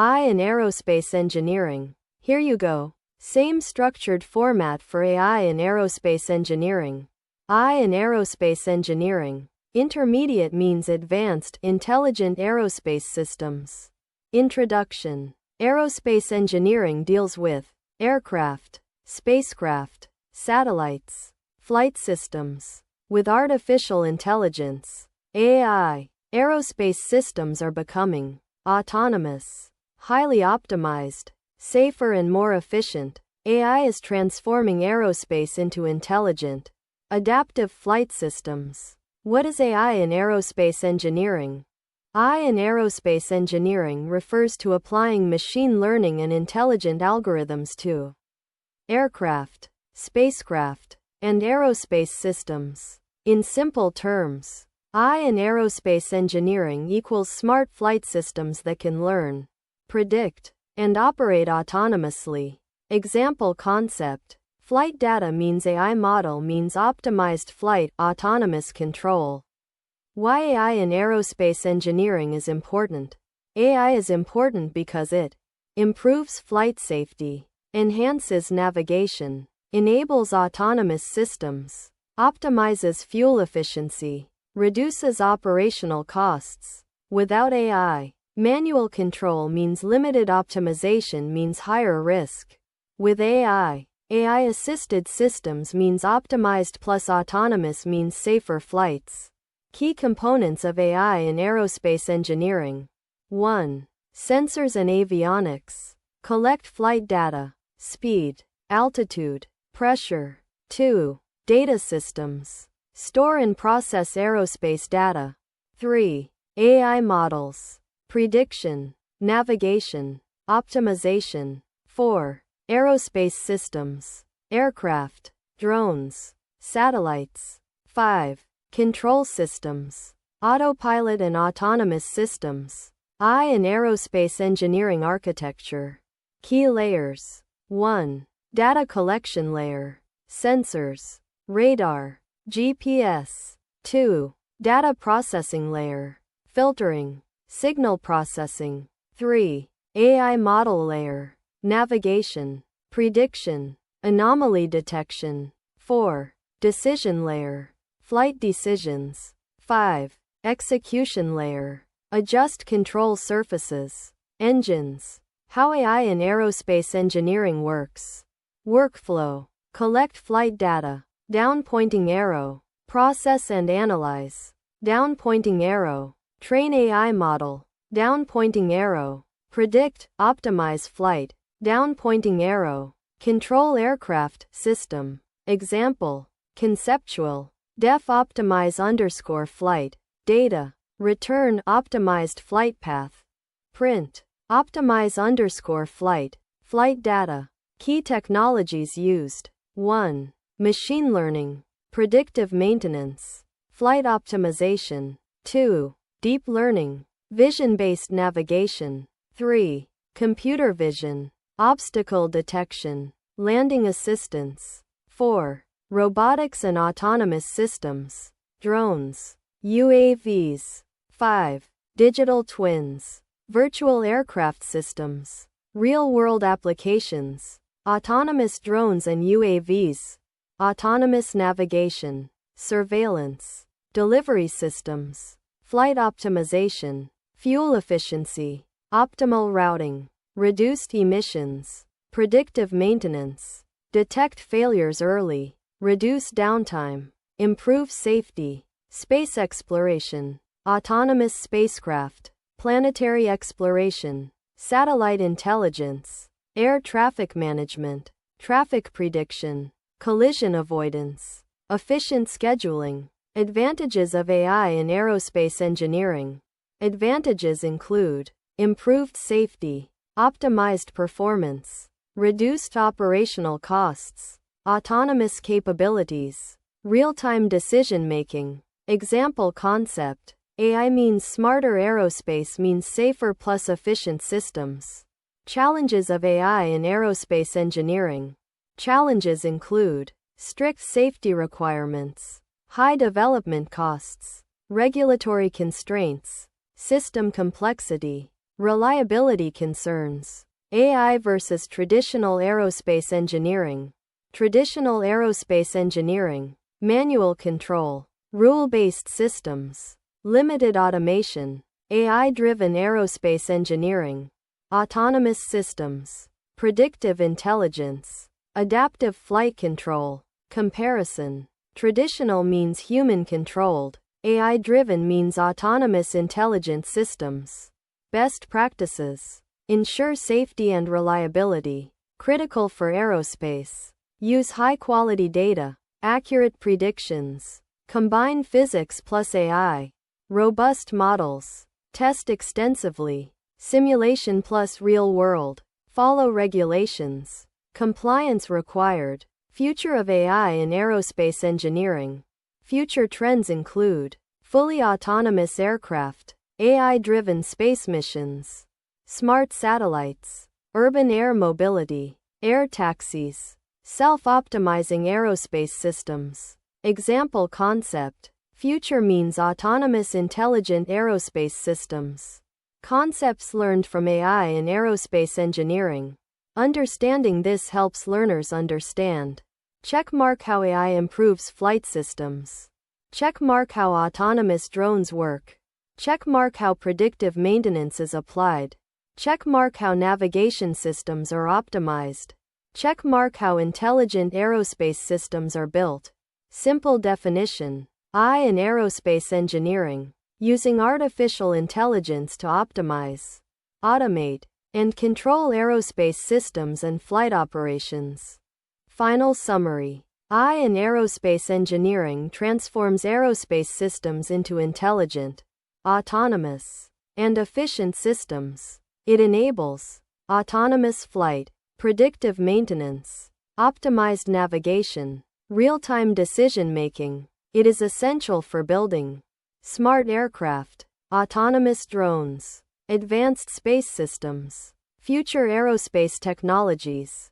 I in aerospace engineering. Here you go. Same structured format for AI in aerospace engineering. I in aerospace engineering. Intermediate means advanced, intelligent aerospace systems. Introduction. Aerospace engineering deals with aircraft, spacecraft, satellites, flight systems. With artificial intelligence, AI, aerospace systems are becoming autonomous, highly optimized, safer and more efficient. AI is transforming aerospace into intelligent, adaptive flight systems. What is AI in aerospace engineering? AI in aerospace engineering refers to applying machine learning and intelligent algorithms to aircraft, spacecraft, and aerospace systems. In simple terms, AI in aerospace engineering equals smart flight systems that can learn, predict, and operate autonomously. Example concept. Flight data means AI model means optimized flight, autonomous control. Why AI in aerospace engineering is important? AI is important because it improves flight safety, enhances navigation, enables autonomous systems, optimizes fuel efficiency, reduces operational costs. Without AI, manual control means limited optimization means higher risk. With AI, AI-assisted systems means optimized plus autonomous means safer flights. Key components of AI in aerospace engineering. 1. Sensors and avionics. Collect flight data, speed, altitude, pressure. 2. Data systems. Store and process aerospace data. 3. AI models. Prediction, navigation, optimization. 4. Aerospace systems. Aircraft, drones, satellites. 5. Control systems. Autopilot and autonomous systems. AI in aerospace engineering architecture. Key layers. 1. Data collection layer. Sensors, radar, GPS. 2. Data processing layer. Filtering, signal processing. 3. AI model layer. Navigation, prediction, anomaly detection. 4. Decision layer. Flight decisions. 5. Execution layer. Adjust control surfaces. Engines. How AI in aerospace engineering works. Workflow. Collect flight data. Down pointing arrow. Process and analyze. Down pointing arrow. Train AI model. Down pointing arrow. Predict, optimize flight. Down pointing arrow. Control aircraft system. Example. Conceptual. Def optimize underscore flight. Data. Return optimized flight path. Print. Optimize underscore flight. Flight data. Key technologies used. 1. Machine learning. Predictive maintenance. Flight optimization. 2. Deep learning. Vision-based navigation. 3. Computer vision. Obstacle detection. Landing assistance. 4. Robotics and autonomous systems. Drones. UAVs. 5. Digital twins. Virtual aircraft systems. Real-world applications. Autonomous drones and UAVs. Autonomous navigation. Surveillance. Delivery systems. Flight optimization. Fuel efficiency. Optimal routing. Reduced emissions. Predictive maintenance. Detect failures early. Reduce downtime. Improve safety. Space exploration. Autonomous spacecraft. Planetary exploration. Satellite intelligence. Air traffic management. Traffic prediction. Collision avoidance. Efficient scheduling. Advantages of AI in aerospace engineering. Advantages include improved safety, optimized performance, reduced operational costs, autonomous capabilities, real-time decision-making. Example concept. AI means smarter aerospace means safer plus efficient systems. Challenges of AI in aerospace engineering. Challenges include strict safety requirements, high development costs, regulatory constraints, system complexity, Reliability concerns. AI versus traditional aerospace engineering. Traditional aerospace engineering. Manual control. Rule-based systems. Limited automation. AI-driven aerospace engineering. Autonomous systems. Predictive intelligence. Adaptive flight control. Comparison. Traditional means human-controlled. AI-driven means autonomous intelligent systems. Best practices. Ensure safety and reliability. Critical for aerospace. Use high-quality data. Accurate predictions. Combine physics plus AI. Robust models. Test extensively. Simulation plus real world. Follow regulations. Compliance required. Future of AI in aerospace engineering. Future trends include fully autonomous aircraft, AI-driven space missions, smart satellites, urban air mobility, air taxis, self-optimizing aerospace systems. Example concept. Future means autonomous intelligent aerospace systems. Concepts learned from AI in aerospace engineering. Understanding this helps learners understand. Checkmark how AI improves flight systems. Checkmark how autonomous drones work. Checkmark how predictive maintenance is applied. Checkmark how navigation systems are optimized. Checkmark how intelligent aerospace systems are built. Simple definition. AI in aerospace engineering. Using artificial intelligence to optimize, automate, and control aerospace systems and flight operations. Final summary. AI in aerospace engineering transforms aerospace systems into intelligent, autonomous, and efficient systems. It enables autonomous flight, predictive maintenance, optimized navigation, real-time decision-making. It is essential for building smart aircraft, autonomous drones, advanced space systems, future aerospace technologies.